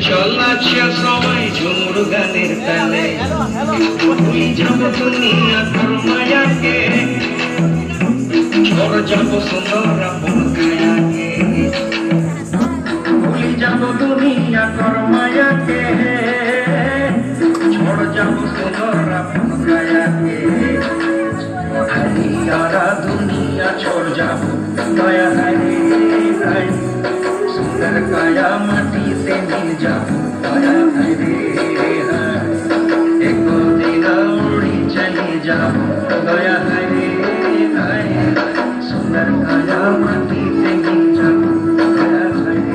চলাচ্ছে সবাই ঝুমুর গানের তালে ভুলি যাব দুনিয়া তোর মায়াকে ঝড় যাব সুন্দর আপন কায়াকে ভুলি যাব দুনিয়া তোর মায়াকে ঝড় যাব সুন্দর আপন কায়াকে সারা দুনিয়া छोड़ जाओ दया है सुंदर काया माटी से मिल जाओ दया है एक दिन उड़ी चली जाओ दया है सुंदर काया माटी से मिल जाओ दया है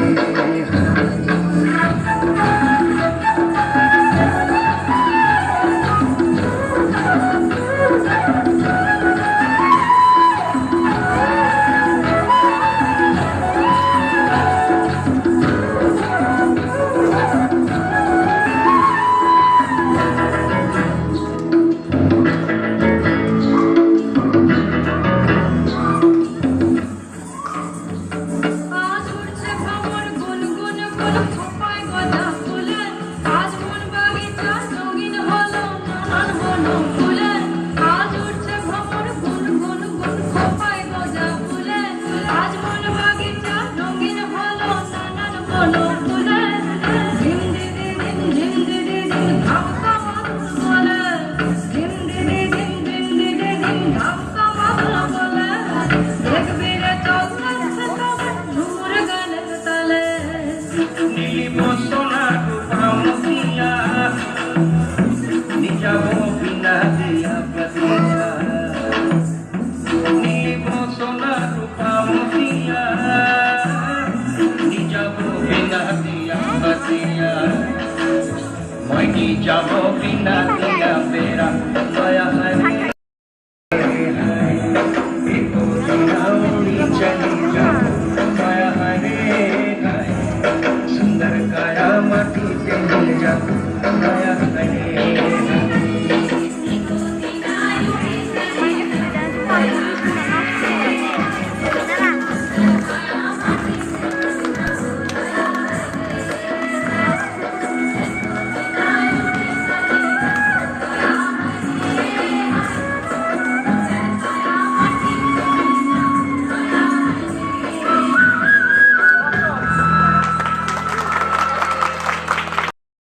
No.